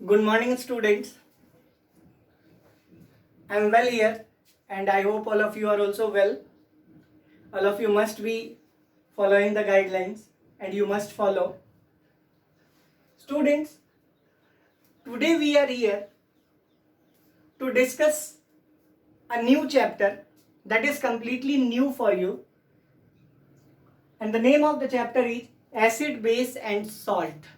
Good morning, students. I am well here, and I hope all of you are also well. All of you must be following the guidelines, and you must follow. Students, today we are here to discuss a new chapter that is completely new for you, and the name of the chapter is Acid, Base and Salt.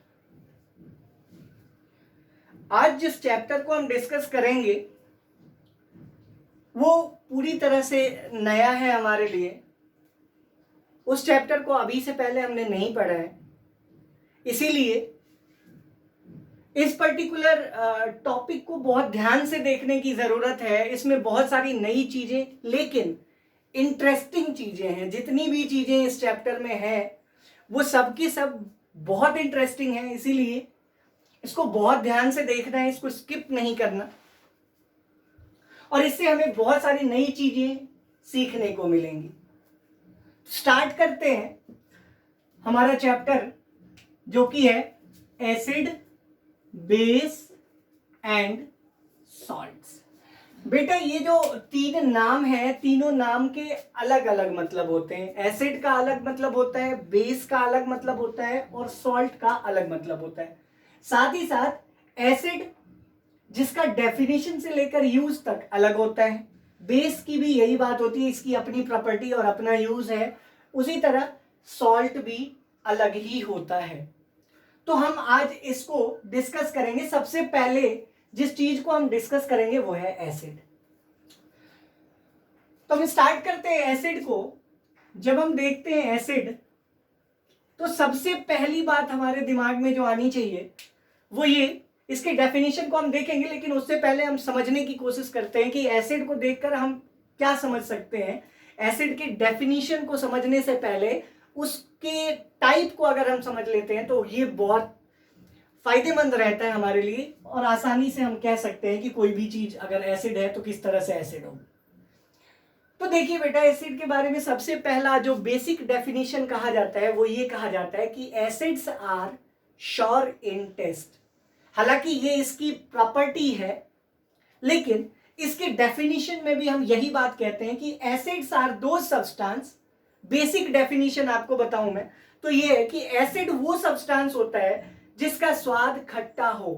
आज जिस chapter को हम discuss करेंगे वो पूरी तरह से नया है हमारे लिए। उस चैप्टर को अभी से पहले हमने नहीं पढ़ा है, इसीलिए इस पर्टिकुलर टॉपिक को बहुत ध्यान से देखने की ज़रूरत है। इसमें बहुत सारी नई चीज़ें लेकिन इंटरेस्टिंग चीज़ें हैं। जितनी भी चीज़ें इस चैप्टर में हैं वो सब की सब बहुत इंटरेस्टिंग हैं, इसीलिए इसको बहुत ध्यान से देखना है, इसको स्किप नहीं करना, और इससे हमें बहुत सारी नई चीजें सीखने को मिलेंगी। स्टार्ट करते हैं हमारा चैप्टर जो कि है एसिड, बेस एंड सॉल्ट्स। बेटा ये जो तीन नाम है, तीनों नाम के अलग अलग मतलब होते हैं। एसिड का अलग मतलब होता है, बेस का अलग मतलब होता है और सॉल्ट का अलग मतलब होता है। साथ ही साथ एसिड जिसका डेफिनेशन से लेकर यूज तक अलग होता है, बेस की भी यही बात होती है, इसकी अपनी प्रॉपर्टी और अपना यूज है। उसी तरह सॉल्ट भी अलग ही होता है। तो हम आज इसको डिस्कस करेंगे। सबसे पहले जिस चीज को हम डिस्कस करेंगे वो है एसिड। तो हम स्टार्ट करते हैं एसिड को। जब हम देखते हैं एसिड तो सबसे पहली बात हमारे दिमाग में जो आनी चाहिए वो ये, इसके डेफिनेशन को हम देखेंगे, लेकिन उससे पहले हम समझने की कोशिश करते हैं कि एसिड को देखकर हम क्या समझ सकते हैं। एसिड के डेफिनेशन को समझने से पहले उसके टाइप को अगर हम समझ लेते हैं तो ये बहुत फायदेमंद रहता है हमारे लिए, और आसानी से हम कह सकते हैं कि कोई भी चीज अगर एसिड है तो किस तरह से एसिड होगी। तो देखिए बेटा, एसिड के बारे में सबसे पहला जो बेसिक डेफिनेशन कहा जाता है वो ये कहा जाता है कि acids are sour in taste. हालांकि ये इसकी प्रॉपर्टी है, लेकिन इसके डेफिनेशन में भी हम यही बात कहते हैं कि एसिड्स आर दो सब्सटेंस। बेसिक डेफिनेशन आपको बताऊं मैं तो ये है कि एसिड वो सब्सटेंस होता है जिसका स्वाद खट्टा हो।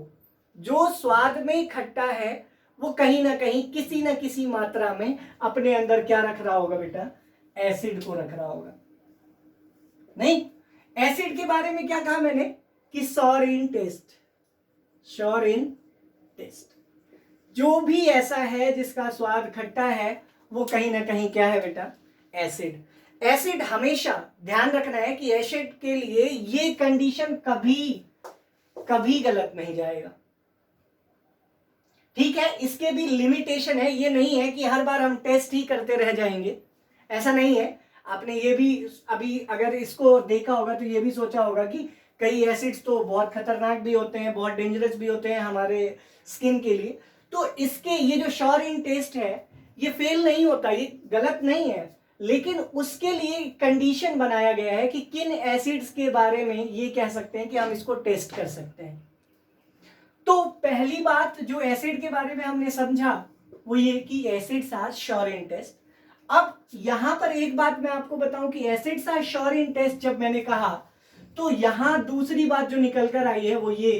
जो स्वाद में खट्टा है वो कहीं ना कहीं किसी ना किसी मात्रा में अपने अंदर क्या रख रहा होगा बेटा, एसिड को रख रहा होगा। नहीं, एसिड के बारे में क्या कहा मैंने कि sure in test. Sure in test, जो भी ऐसा है जिसका स्वाद खट्टा है वो कहीं ना कहीं क्या है बेटा, एसिड। एसिड हमेशा ध्यान रखना है कि एसिड के लिए ये कंडीशन कभी कभी गलत नहीं जाएगा। ठीक है, इसके भी लिमिटेशन है। ये नहीं है कि हर बार हम टेस्ट ही करते रह जाएंगे, ऐसा नहीं है। आपने ये भी अभी अगर इसको देखा होगा तो ये भी सोचा होगा कि कई एसिड्स तो बहुत खतरनाक भी होते हैं, बहुत डेंजरस भी होते हैं हमारे स्किन के लिए। तो इसके ये जो श्योर इन टेस्ट है ये फेल नहीं होता, ये गलत नहीं है, लेकिन उसके लिए कंडीशन बनाया गया है कि किन एसिड्स के बारे में ये कह सकते हैं कि हम इसको टेस्ट कर सकते हैं। तो पहली बात जो एसिड के बारे में हमने समझा वो ये कि acids are sour in taste. अब यहां पर एक बात मैं आपको बताऊं कि acids are sour in taste जब मैंने कहा तो यहां दूसरी बात जो निकल कर आई है वो ये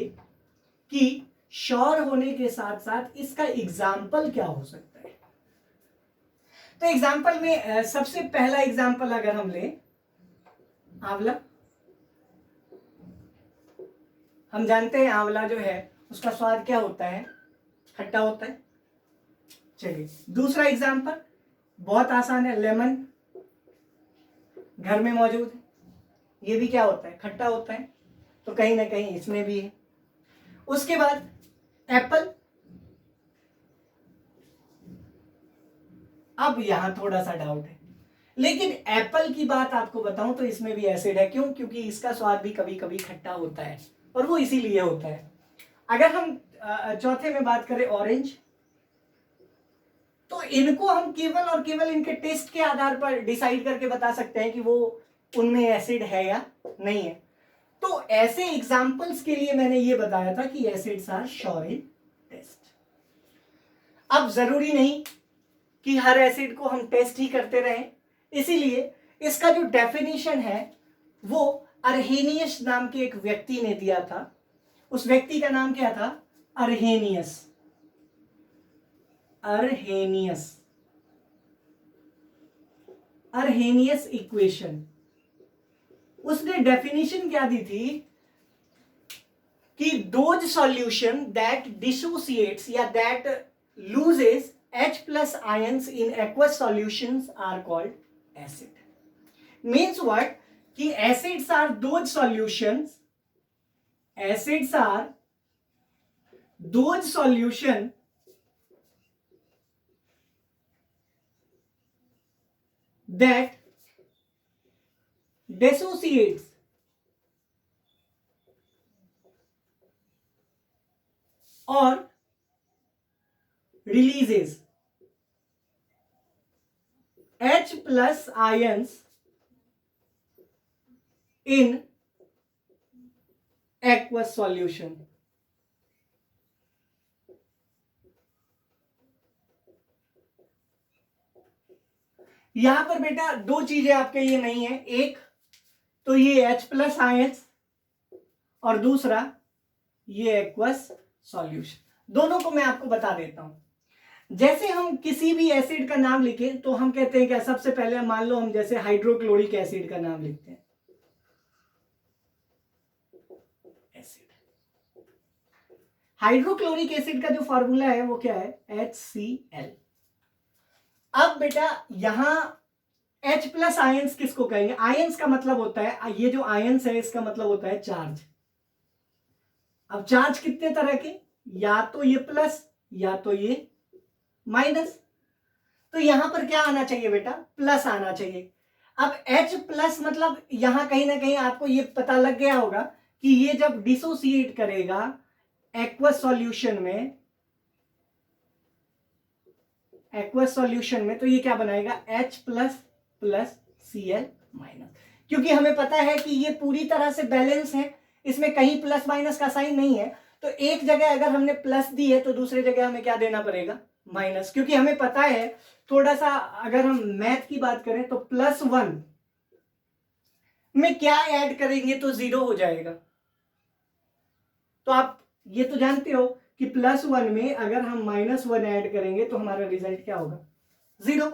कि श्योर होने के साथ साथ इसका एग्जाम्पल क्या हो सकता है। तो एग्जाम्पल में सबसे पहला एग्जाम्पल अगर हम ले आंवला। हम जानते हैं आंवला जो है उसका स्वाद क्या होता है, खट्टा होता है। चलिए दूसरा एग्जाम्पल बहुत आसान है, लेमन घर में मौजूद है, ये भी क्या होता है, खट्टा होता है। तो कहीं ना कहीं इसमें भी है। उसके बाद एप्पल। अब यहां थोड़ा सा डाउट है, लेकिन एप्पल की बात आपको बताऊं तो इसमें भी एसिड है। क्यों? क्योंकि इसका स्वाद भी कभी कभी खट्टा होता है, और वो इसीलिए होता है। अगर हम चौथे में बात करें ऑरेंज, तो इनको हम केवल और केवल इनके टेस्ट के आधार पर डिसाइड करके बता सकते हैं कि वो उनमें एसिड है या नहीं है। तो ऐसे एग्जाम्पल्स के लिए मैंने ये बताया था कि acids are sour in taste. अब जरूरी नहीं कि हर एसिड को हम टेस्ट ही करते रहें, इसीलिए इसका जो डेफिनेशन है वो अर्हेनियस नाम के एक व्यक्ति ने दिया था। उस व्यक्ति का नाम क्या था? अर्हेनियस। अर्हेनियस, अर्हेनियस इक्वेशन। उसने डेफिनेशन क्या दी थी कि दोज सॉल्यूशन दैट डिसोसिएट्स या that loses H plus ions in aqueous solutions are called acid. Means what? कि acids are those solutions, acids are those solution that dissociates or releases H plus ions in aqueous solution. यहां पर बेटा दो चीजें आपके लिए नहीं है, एक तो ये H प्लस आयंस और दूसरा ये एक्वस सॉल्यूशन। दोनों को मैं आपको बता देता हूं। जैसे हम किसी भी एसिड का नाम लिखें तो हम कहते हैं क्या, सबसे पहले मान लो हम जैसे हाइड्रोक्लोरिक एसिड का नाम लिखते हैं, एसिड। हाइड्रोक्लोरिक एसिड का जो फॉर्मूला है वो क्या है? HCl। अब बेटा यहां H प्लस आयंस किसको कहेंगे? आयंस का मतलब होता है, ये जो आयंस है इसका मतलब होता है चार्ज। अब चार्ज कितने तरह के? या तो ये प्लस या तो ये माइनस। तो यहां पर क्या आना चाहिए बेटा? प्लस आना चाहिए। अब H प्लस मतलब यहां कहीं ना कहीं आपको ये पता लग गया होगा कि ये जब डिसोसिएट करेगा एक्वस सॉल्यूशन में, एक्वस सॉल्यूशन में, तो ये क्या बनाएगा? H plus plus Cl minus. क्योंकि हमें पता है कि ये पूरी तरह से बैलेंस है, इसमें कहीं प्लस माइनस का साइन नहीं है। तो एक जगह अगर हमने प्लस दी है तो दूसरी जगह हमें क्या देना पड़ेगा? माइनस। क्योंकि हमें पता है, थोड़ा सा अगर हम मैथ की बात करें तो +1 में क्या ऐड करेंगे तो 0 हो जाएगा। तो आप ये तो जानते हो कि +1 में अगर हम -1 ऐड करेंगे तो हमारा रिजल्ट क्या होगा? 0।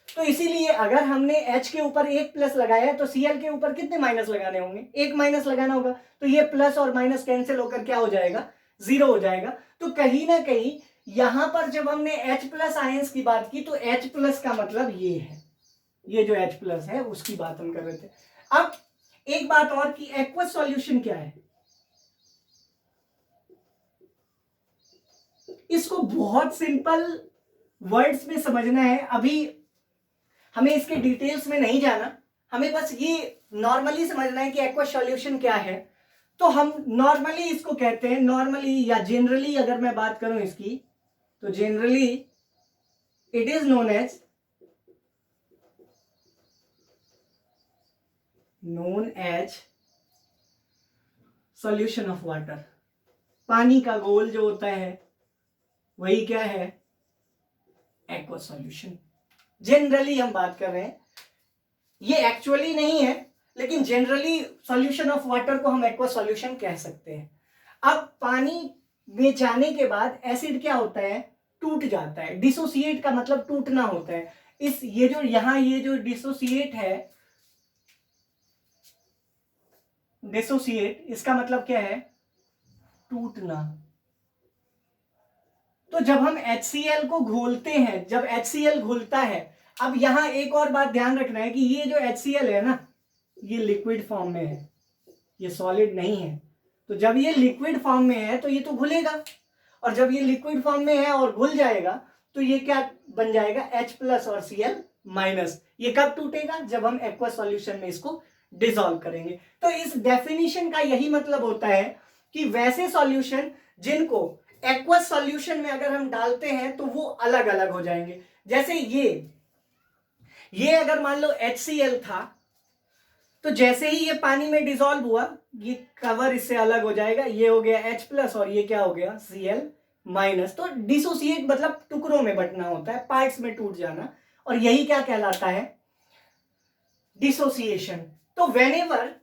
तो इसीलिए अगर हमने H के ऊपर एक प्लस लगाया तो Cl के ऊपर कितने माइनस लगाने होंगे? एक माइनस लगाना होगा। तो ये प्लस और माइनस कैंसिल होकर क्या हो जाएगा? 0 हो जाएगा। तो कहीं ना कहीं यहां पर जब हमने H प्लस आयंस की बात की तो H प्लस का मतलब ये है, ये जो H प्लस है उसकी बात हम कर रहे थे। अब एक बात और कि एक्वस सॉल्यूशन क्या है, इसको बहुत सिंपल वर्ड्स में समझना है। अभी हमें इसके डिटेल्स में नहीं जाना, हमें बस ये नॉर्मली समझना है कि एक्वस सॉल्यूशन क्या है। तो हम नॉर्मली इसको कहते हैं, नॉर्मली या जनरली अगर मैं बात करूं इसकी, तो generally it is known as solution of water. पानी का घोल जो होता है वही क्या है? Aqueous solution. जनरली हम बात कर रहे हैं, ये एक्चुअली नहीं है, लेकिन जनरली सॉल्यूशन ऑफ वाटर को हम एक्वस सॉल्यूशन कह सकते हैं। अब पानी में जाने के बाद एसिड क्या होता है? टूट जाता है। डिसोसिएट का मतलब टूटना होता है। इस ये जो यहां ये जो डिसोसिएट है, डिसोसिएट इसका मतलब क्या है? टूटना। तो जब हम HCl को घोलते हैं, जब HCl घुलता है, अब यहां एक और बात ध्यान रखना है कि ये जो HCl है ना, ये लिक्विड फॉर्म में है, ये सॉलिड नहीं है। तो जब ये लिक्विड फॉर्म में है तो ये तो घुलेगा, और जब ये लिक्विड फॉर्म में है और घुल जाएगा तो ये क्या बन जाएगा? H प्लस और Cl माइनस। ये कब टूटेगा? जब हम एक्वस सॉल्यूशन में इसको डिसॉल्व करेंगे। तो इस डेफिनेशन का यही मतलब होता है कि वैसे सॉल्यूशन जिनको एक्वस सॉल्यूशन में अगर हम डालते हैं तो वो अलग अलग हो जाएंगे। जैसे ये अगर मान लो HCl था तो जैसे ही ये पानी में डिसॉल्व हुआ, ये कवर इससे अलग हो जाएगा, ये हो गया H+ और ये क्या हो गया Cl-। तो डिसोसिएट मतलब टुकड़ों में बंटना होता है, पार्ट्स में टूट जाना, और यही क्या कहलाता है, डिसोसिएशन। तो व्हेनेवर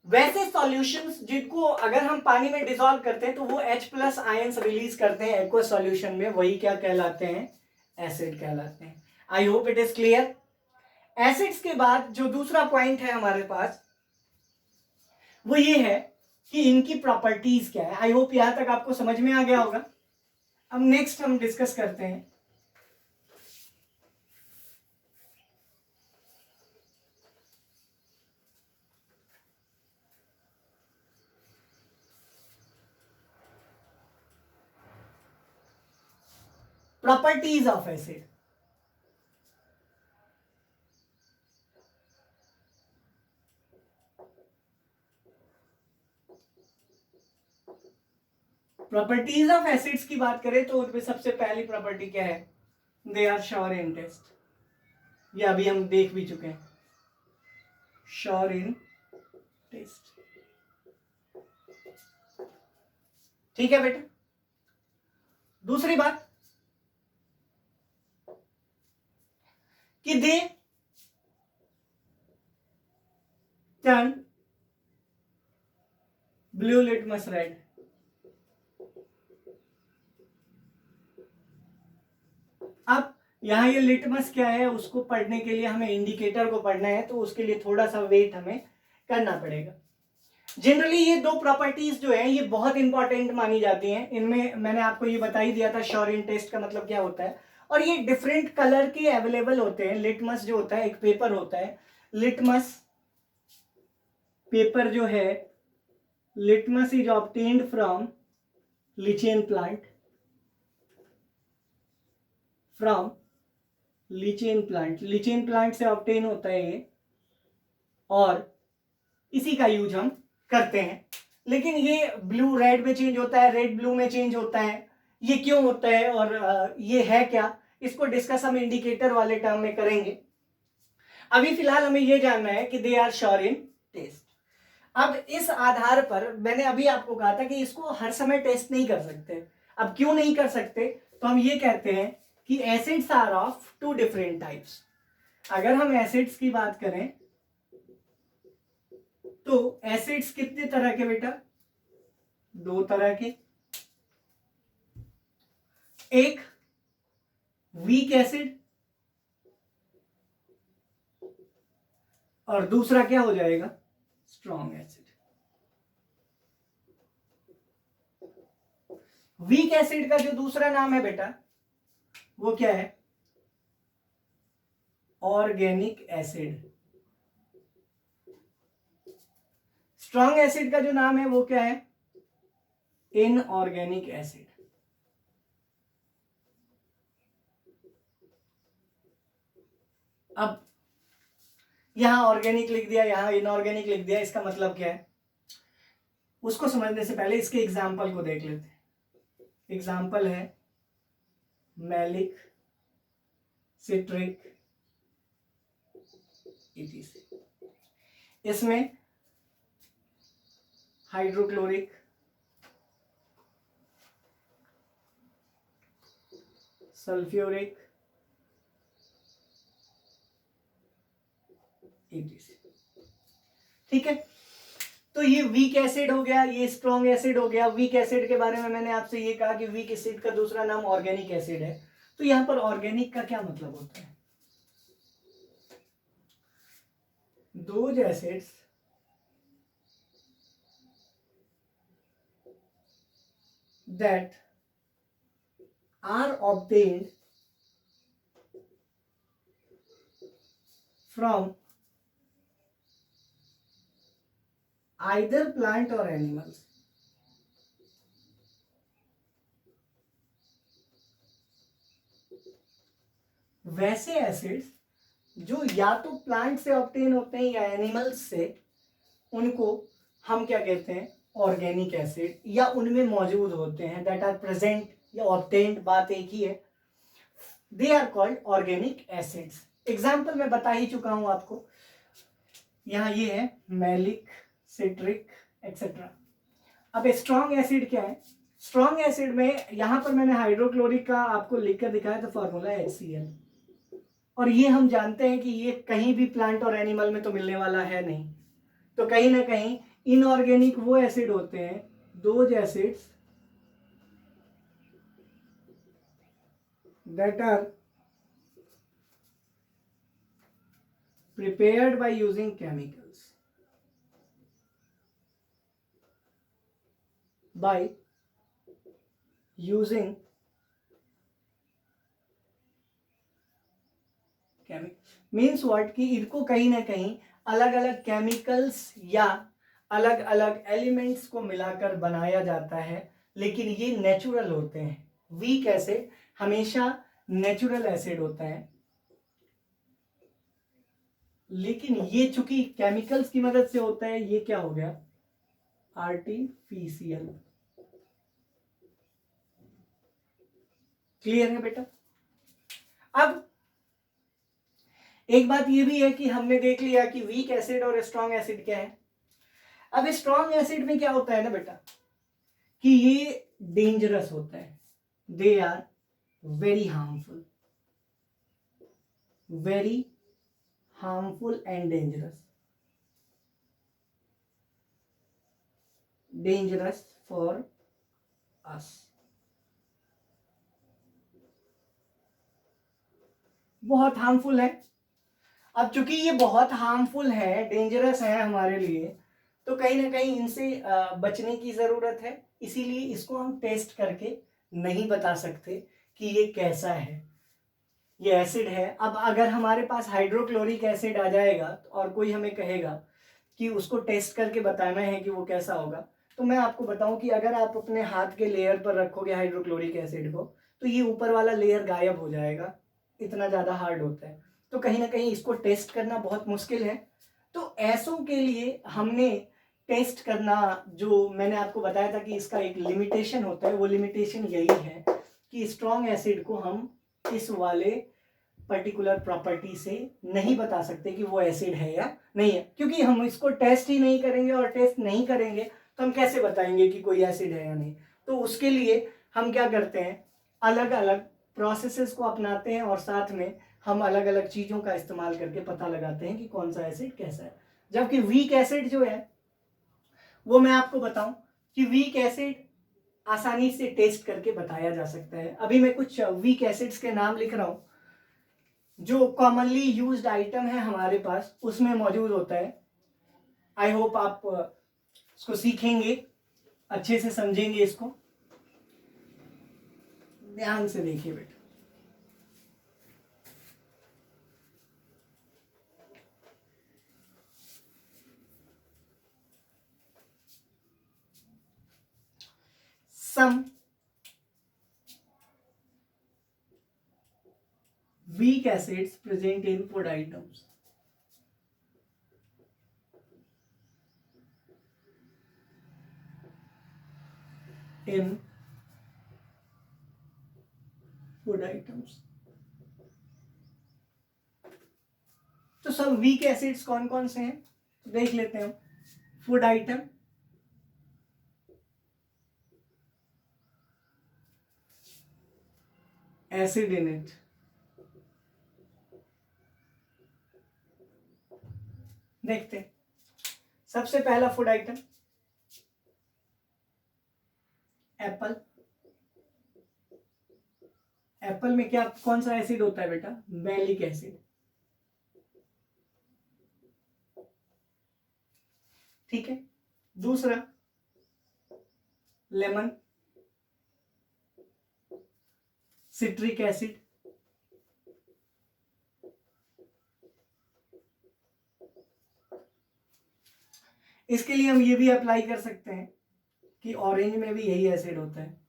वैसे सॉल्यूशंस जिनको अगर हम पानी में डिसॉल्व करते हैं तो वो H+ आयंस रिलीज करते हैं एक्वस सॉल्यूशन में, वही क्या कहलाते हैं, एसिड कहलाते हैं। I hope it is clear. Acids के बाद जो दूसरा पॉइंट है हमारे पास वो ये है कि इनकी प्रॉपर्टीज क्या है। आई होप यहां तक आपको समझ में आ गया होगा। अब नेक्स्ट हम डिस्कस करते हैं properties of acid. Properties of acids की बात करें तो उनमें सबसे पहली प्रॉपर्टी क्या है, they are sour in taste. ये अभी हम देख भी चुके हैं, श्योर इन टेस्ट। ठीक है बेटा। दूसरी बात कि they turn blue litmus red. अब यहां ये लिटमस क्या है उसको पढ़ने के लिए हमें इंडिकेटर को पढ़ना है, तो उसके लिए थोड़ा सा वेट हमें करना पड़ेगा। जनरली ये दो प्रॉपर्टीज जो है ये बहुत इंपॉर्टेंट मानी जाती हैं। इनमें मैंने आपको ये बता ही दिया था श्योर इन टेस्ट का मतलब क्या होता है, और ये डिफरेंट कलर के अवेलेबल होते हैं। लिटमस जो होता है एक पेपर होता है, लिटमस पेपर जो है, litmus is obtained from lichen plant, from lichen plant, lichen plant से ऑब्टेन होता है ये, और इसी का यूज हम करते हैं। लेकिन ये ब्लू रेड में चेंज होता है, रेड ब्लू में चेंज होता है, ये क्यों होता है और ये है क्या, इसको डिस्कस हम इंडिकेटर वाले टर्म में करेंगे। अभी फिलहाल हमें ये जानना है कि they are sour in taste. अब इस आधार पर मैंने अभी आपको कहा था कि इसको हर समय टेस्ट नहीं कर सकते। अब क्यों नहीं कर सकते, तो हम ये कहते हैं कि acids are of two different types. अगर हम एसिड्स की बात करें तो एसिड्स कितने तरह के बेटा, दो तरह के। एक वीक एसिड और दूसरा क्या हो जाएगा, स्ट्रॉन्ग एसिड। वीक एसिड का जो दूसरा नाम है बेटा वो क्या है, ऑर्गेनिक एसिड। स्ट्रॉन्ग एसिड का जो नाम है वो क्या है, इनऑर्गेनिक एसिड। अब यहां ऑर्गेनिक लिख दिया, यहां इनऑर्गेनिक लिख दिया, इसका मतलब क्या है उसको समझने से पहले इसके एग्जाम्पल को देख लेते हैं। एग्जाम्पल है मैलिक, सिट्रिक, etc। इसमें हाइड्रोक्लोरिक, सल्फ्यूरिक, etc। ठीक है, तो ये वीक एसिड हो गया, ये स्ट्रॉन्ग एसिड हो गया। वीक एसिड के बारे में मैंने आपसे ये कहा कि वीक एसिड का दूसरा नाम ऑर्गेनिक एसिड है। तो यहां पर ऑर्गेनिक का क्या मतलब होता है, those acids that are obtained from either plant or animals। वैसे एसिड्स जो या तो प्लांट से ऑब्टेन होते हैं या एनिमल्स से, उनको हम क्या कहते हैं, ऑर्गेनिक एसिड, या उनमें मौजूद होते हैं, दैट आर प्रेजेंट या ऑब्टेन्ड, बात एक ही है, they are called organic acids. Example मैं बता ही चुका हूं आपको। यहाँ ये है मैलिक, सिट्रिक एक्सेट्रा। अब स्ट्रॉन्ग एसिड क्या है? स्ट्रॉन्ग एसिड में यहां पर मैंने हाइड्रोक्लोरिक का आपको लिखकर दिखाया था फॉर्मूला HCl, और ये हम जानते हैं कि ये कहीं भी प्लांट और एनिमल में तो मिलने वाला है नहीं, तो कहीं ना कहीं इनऑर्गेनिक वो एसिड होते हैं, those acids that are prepared by using chemicals, by using chemical means what कि इनको कहीं ना कहीं अलग अलग केमिकल्स या अलग अलग एलिमेंट्स को मिलाकर बनाया जाता है, लेकिन ये नेचुरल होते हैं। वीक एसिड हमेशा नेचुरल एसिड होता है, लेकिन ये चूंकि केमिकल्स की मदद से होता है, ये क्या हो गया? आर्टिफिशियल। क्लियर है बेटा? अब एक बात ये भी है कि हमने देख लिया कि वीक एसिड और स्ट्रॉन्ग एसिड क्या है। अब स्ट्रॉन्ग एसिड में क्या होता है ना बेटा, कि ये डेंजरस होता है, they are very harmful, very harmful and dangerous for us. बहुत हार्मफुल है। अब चूंकि ये बहुत हार्मफुल है, डेंजरस है हमारे लिए, तो कहीं ना कहीं इनसे बचने की जरूरत है। इसीलिए इसको हम टेस्ट करके नहीं बता सकते कि ये कैसा है, ये एसिड है। अब अगर हमारे पास हाइड्रोक्लोरिक एसिड आ जाएगा और कोई हमें कहेगा कि उसको टेस्ट करके बताना है कि वो कैसा होगा, तो मैं आपको बताऊं कि अगर आप अपने हाथ के लेयर पर रखोगे हाइड्रोक्लोरिक एसिड को, तो ये ऊपर वाला लेयर गायब हो जाएगा, इतना ज़्यादा हार्ड होता है। तो कहीं ना कहीं इसको टेस्ट करना बहुत मुश्किल है। तो ऐसों के लिए हमने टेस्ट करना, जो मैंने आपको बताया था कि इसका एक लिमिटेशन होता है, वो लिमिटेशन यही है कि स्ट्रॉन्ग एसिड को हम इस वाले पर्टिकुलर प्रॉपर्टी से नहीं बता सकते कि वो एसिड है या नहीं है, क्योंकि हम इसको टेस्ट ही नहीं करेंगे, और टेस्ट नहीं करेंगे तो हम कैसे बताएंगे कि कोई एसिड है या नहीं। तो उसके लिए हम क्या करते हैं, अलग अलग प्रोसेसेस को अपनाते हैं, और साथ में हम अलग अलग चीज़ों का इस्तेमाल करके पता लगाते हैं कि कौन सा एसिड कैसा है। जबकि वीक एसिड जो है, वो मैं आपको बताऊं कि वीक एसिड आसानी से टेस्ट करके बताया जा सकता है। अभी मैं कुछ वीक एसिड्स के नाम लिख रहा हूं, जो कॉमनली यूज्ड आइटम है हमारे पास उसमें मौजूद होता है। आई होप आप इसको सीखेंगे, अच्छे से समझेंगे, इसको ध्यान से देखिए बेटा। Some weak acids present in food items. In food items. तो सब वीक एसिड्स कौन कौन से हैं देख लेते हैं हम। Food item, acid in it, देखते हैं। सबसे पहला फूड आइटम एप्पल। एप्पल में क्या कौन सा एसिड होता है बेटा? Malic acid. ठीक है। दूसरा लेमन, सिट्रिक एसिड। इसके लिए हम ये भी अप्लाई कर सकते हैं कि ऑरेंज में भी यही एसिड होता है।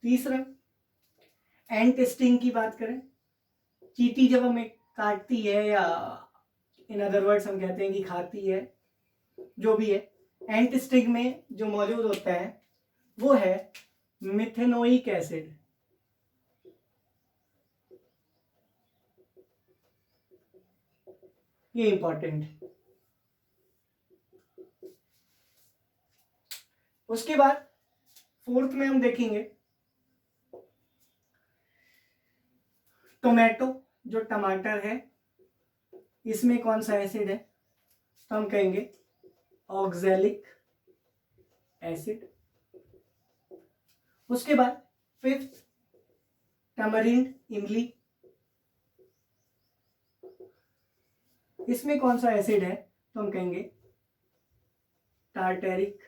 तीसरा एंट स्टिंग की बात करें, चींटी जब हमें काटती है, या इन अदर वर्ड्स हम कहते हैं कि खाती है, जो भी है, एंट स्टिंग में जो मौजूद होता है वो है मिथेनोइक एसिड। ये इंपॉर्टेंट है। उसके बाद फोर्थ में हम देखेंगे टोमेटो, जो टमाटर है इसमें कौन सा एसिड है, तो हम कहेंगे ऑक्सैलिक एसिड। उसके बाद फिफ्थ टैमरिंड, इमली, इसमें कौन सा एसिड है, तो हम कहेंगे टार्टेरिक।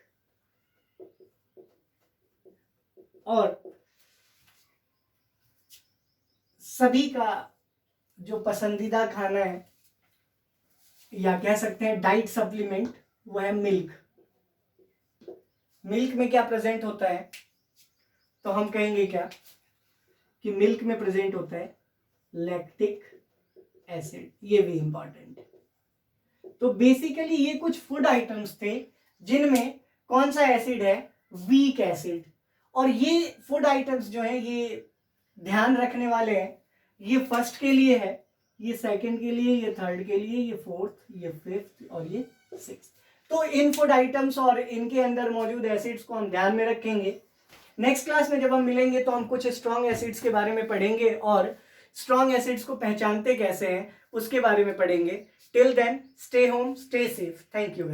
और सभी का जो पसंदीदा खाना है या कह सकते हैं डाइट सप्लीमेंट, वो है मिल्क। मिल्क में क्या प्रेजेंट होता है, तो हम कहेंगे क्या कि मिल्क में प्रेजेंट होता है लैक्टिक एसिड। ये भी इंपॉर्टेंट है। तो बेसिकली ये कुछ फूड आइटम्स थे जिनमें कौन सा एसिड है, वीक एसिड। और ये फूड आइटम्स जो है ये ध्यान रखने वाले हैं, ये फर्स्ट के लिए है, ये सेकंड के लिए, ये थर्ड के लिए, ये फोर्थ, ये फिफ्थ और ये सिक्स्थ। तो इन फूड आइटम्स और इनके अंदर मौजूद एसिड्स को हम ध्यान में रखेंगे। नेक्स्ट क्लास में जब हम मिलेंगे तो हम कुछ स्ट्रॉन्ग एसिड्स के बारे में पढ़ेंगे और स्ट्रॉन्ग एसिड्स को पहचानते कैसे हैं उसके बारे में पढ़ेंगे। Till then stay home, stay safe. Thank you.